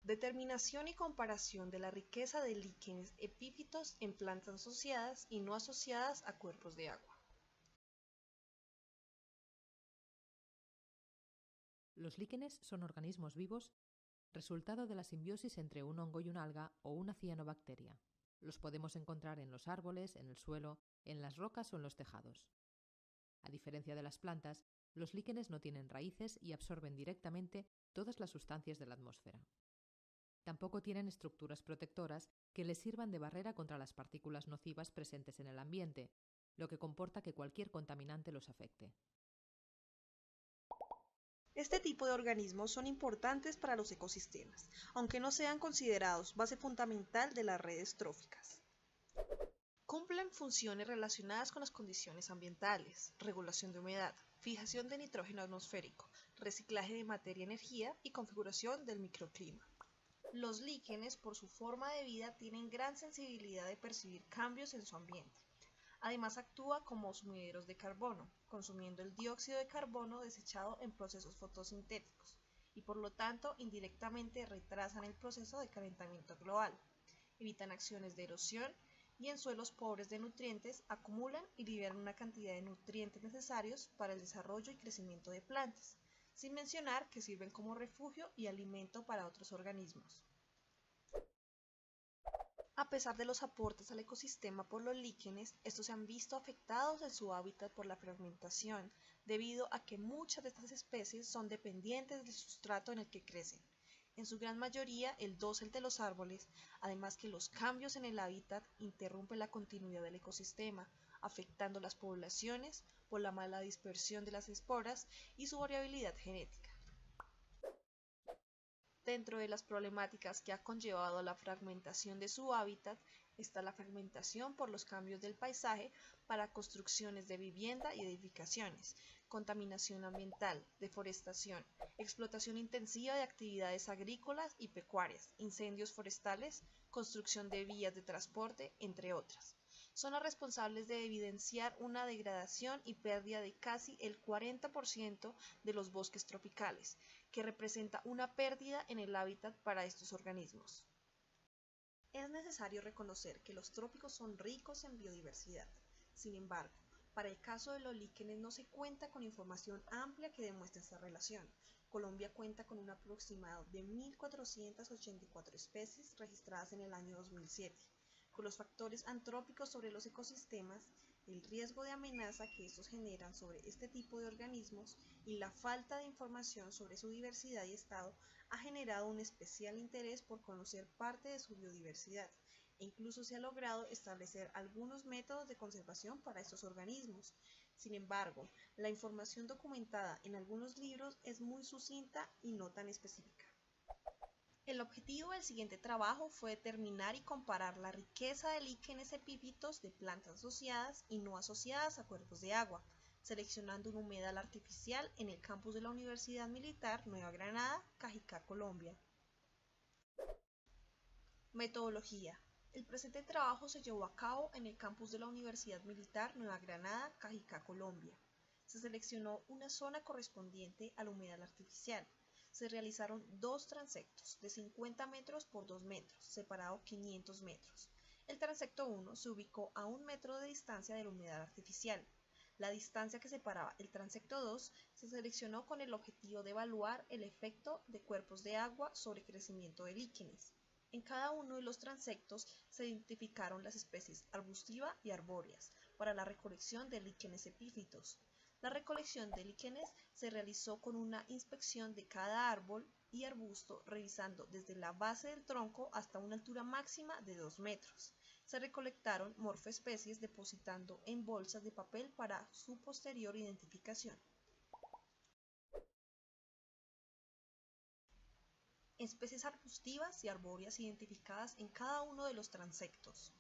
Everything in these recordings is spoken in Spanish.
Determinación y comparación de la riqueza de líquenes epífitos en plantas asociadas y no asociadas a cuerpos de agua. Los líquenes son organismos vivos resultado de la simbiosis entre un hongo y una alga o una cianobacteria. Los podemos encontrar en los árboles, en el suelo, en las rocas o en los tejados. A diferencia de las plantas, los líquenes no tienen raíces y absorben directamente todas las sustancias de la atmósfera. Tampoco tienen estructuras protectoras que les sirvan de barrera contra las partículas nocivas presentes en el ambiente, lo que comporta que cualquier contaminante los afecte. Este tipo de organismos son importantes para los ecosistemas, aunque no sean considerados base fundamental de las redes tróficas. Cumplen funciones relacionadas con las condiciones ambientales, regulación de humedad, fijación de nitrógeno atmosférico, reciclaje de materia-energía y configuración del microclima. Los líquenes, por su forma de vida, tienen gran sensibilidad de percibir cambios en su ambiente. Además, actúa como sumideros de carbono, consumiendo el dióxido de carbono desechado en procesos fotosintéticos, y por lo tanto indirectamente retrasan el proceso de calentamiento global, evitan acciones de erosión y en suelos pobres de nutrientes acumulan y liberan una cantidad de nutrientes necesarios para el desarrollo y crecimiento de plantas, sin mencionar que sirven como refugio y alimento para otros organismos. A pesar de los aportes al ecosistema por los líquenes, estos se han visto afectados en su hábitat por la fragmentación, debido a que muchas de estas especies son dependientes del sustrato en el que crecen, en su gran mayoría el dosel de los árboles, además que los cambios en el hábitat interrumpen la continuidad del ecosistema, afectando las poblaciones por la mala dispersión de las esporas y su variabilidad genética. Dentro de las problemáticas que ha conllevado la fragmentación de su hábitat está la fragmentación por los cambios del paisaje para construcciones de vivienda y edificaciones, contaminación ambiental, deforestación, explotación intensiva de actividades agrícolas y pecuarias, incendios forestales, construcción de vías de transporte, entre otras. Son las responsables de evidenciar una degradación y pérdida de casi el 40% de los bosques tropicales, que representa una pérdida en el hábitat para estos organismos. Es necesario reconocer que los trópicos son ricos en biodiversidad. Sin embargo, para el caso de los líquenes no se cuenta con información amplia que demuestre esta relación. Colombia cuenta con un aproximado de 1.484 especies registradas en el año 2007. Con los factores antrópicos sobre los ecosistemas, el riesgo de amenaza que estos generan sobre este tipo de organismos y la falta de información sobre su diversidad y estado ha generado un especial interés por conocer parte de su biodiversidad, e incluso se ha logrado establecer algunos métodos de conservación para estos organismos. Sin embargo, la información documentada en algunos libros es muy sucinta y no tan específica. El objetivo del siguiente trabajo fue determinar y comparar la riqueza de líquenes epífitos de plantas asociadas y no asociadas a cuerpos de agua, seleccionando un humedal artificial en el campus de la Universidad Militar Nueva Granada, Cajicá, Colombia. Metodología. El presente trabajo se llevó a cabo en el campus de la Universidad Militar Nueva Granada, Cajicá, Colombia. Se seleccionó una zona correspondiente al humedal artificial. Se realizaron dos transectos de 50 metros por 2 metros, separado 500 metros. El transecto 1 se ubicó a 1 metro de distancia del humedal artificial. La distancia que separaba el transecto 2 se seleccionó con el objetivo de evaluar el efecto de cuerpos de agua sobre crecimiento de líquenes. En cada uno de los transectos se identificaron las especies arbustiva y arbóreas para la recolección de líquenes epífitos. La recolección de líquenes se realizó con una inspección de cada árbol y arbusto, revisando desde la base del tronco hasta una altura máxima de 2 metros. Se recolectaron morfoespecies depositando en bolsas de papel para su posterior identificación. Especies arbustivas y arbóreas identificadas en cada uno de los transectos.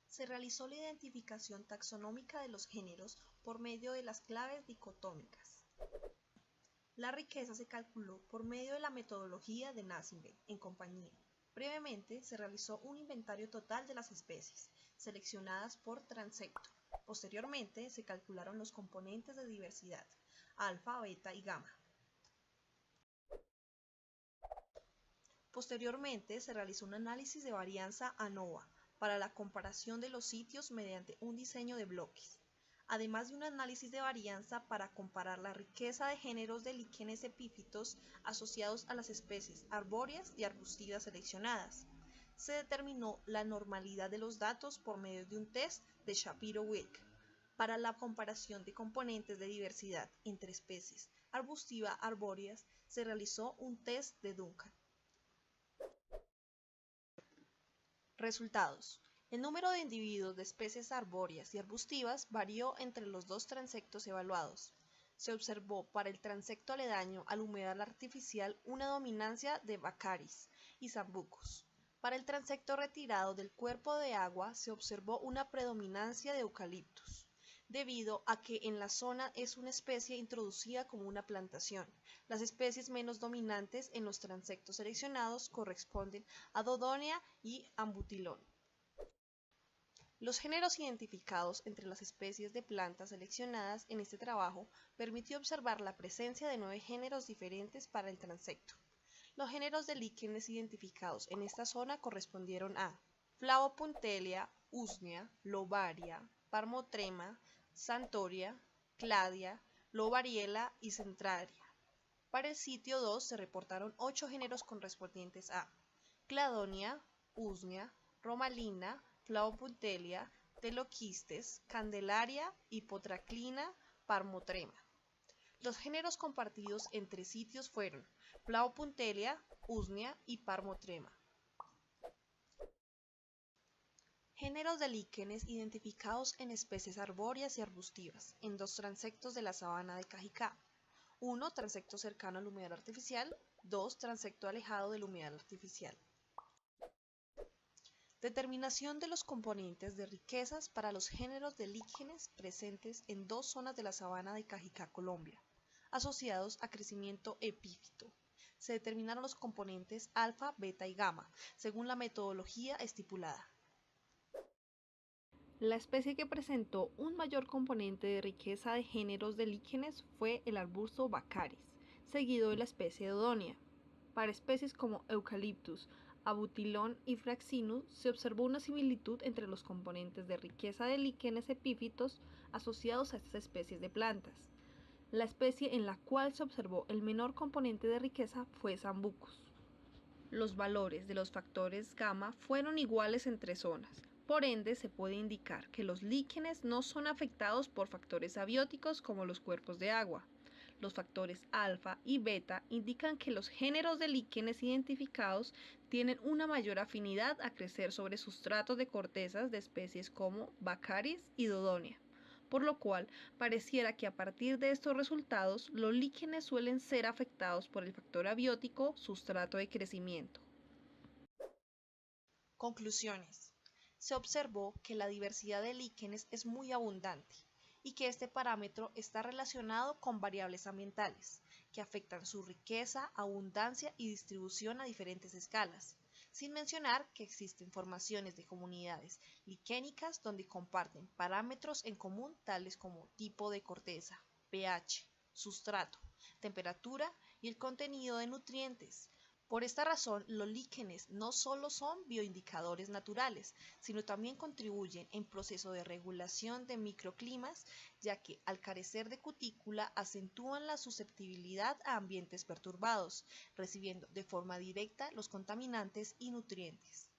Se realizó la identificación taxonómica de los géneros por medio de las claves dicotómicas. La riqueza se calculó por medio de la metodología de Nassimbe en compañía. Previamente se realizó un inventario total de las especies, seleccionadas por transecto. Posteriormente se calcularon los componentes de diversidad, alfa, beta y gamma. Posteriormente se realizó un análisis de varianza ANOVA para la comparación de los sitios mediante un diseño de bloques, además de un análisis de varianza para comparar la riqueza de géneros de líquenes epífitos asociados a las especies arbóreas y arbustivas seleccionadas. Se determinó la normalidad de los datos por medio de un test de Shapiro-Wilk. Para la comparación de componentes de diversidad entre especies arbustiva-arbóreas se realizó un test de Duncan. Resultados. El número de individuos de especies arbóreas y arbustivas varió entre los dos transectos evaluados. Se observó para el transecto aledaño al humedal artificial una dominancia de Baccharis y Sambucus. Para el transecto retirado del cuerpo de agua se observó una predominancia de Eucalyptus, debido a que en la zona es una especie introducida como una plantación. Las especies menos dominantes en los transectos seleccionados corresponden a Dodonia y Ambutilon. Los géneros identificados entre las especies de plantas seleccionadas en este trabajo permitió observar la presencia de 9 géneros diferentes para el transecto. Los géneros de líquenes identificados en esta zona correspondieron a Flavopuntelia, Usnea, Lobaria, Parmotrema, Santoria, Cladia, Lobariela y Centraria. Para el sitio 2 se reportaron 8 géneros correspondientes a Cladonia, Usnea, Romalina, Flavopuntelia, Teloquistes, Candelaria, Hipotraclina, Parmotrema. Los géneros compartidos entre sitios fueron Flavopuntelia, Usnea y Parmotrema. Géneros de líquenes identificados en especies arbóreas y arbustivas en 2 transectos de la sabana de Cajicá. 1. Transecto cercano al humedal artificial. 2. Transecto alejado del humedal artificial. Determinación de los componentes de riquezas para los géneros de líquenes presentes en 2 zonas de la sabana de Cajicá, Colombia, asociados a crecimiento epífito. Se determinaron los componentes alfa, beta y gamma, según la metodología estipulada. La especie que presentó un mayor componente de riqueza de géneros de líquenes fue el arbusto Baccharis, seguido de la especie Dodonia. Para especies como Eucalyptus, Abutilon y Fraxinus se observó una similitud entre los componentes de riqueza de líquenes epífitos asociados a estas especies de plantas. La especie en la cual se observó el menor componente de riqueza fue Sambucus. Los valores de los factores gamma fueron iguales entre zonas. Por ende, se puede indicar que los líquenes no son afectados por factores abióticos como los cuerpos de agua. Los factores alfa y beta indican que los géneros de líquenes identificados tienen una mayor afinidad a crecer sobre sustratos de cortezas de especies como Baccharis y Dodonia, por lo cual pareciera que a partir de estos resultados los líquenes suelen ser afectados por el factor abiótico sustrato de crecimiento. Conclusiones. Se observó que la diversidad de líquenes es muy abundante y que este parámetro está relacionado con variables ambientales, que afectan su riqueza, abundancia y distribución a diferentes escalas, sin mencionar que existen formaciones de comunidades liquénicas donde comparten parámetros en común tales como tipo de corteza, pH, sustrato, temperatura y el contenido de nutrientes. Por esta razón, los líquenes no solo son bioindicadores naturales, sino también contribuyen en proceso de regulación de microclimas, ya que al carecer de cutícula acentúan la susceptibilidad a ambientes perturbados, recibiendo de forma directa los contaminantes y nutrientes.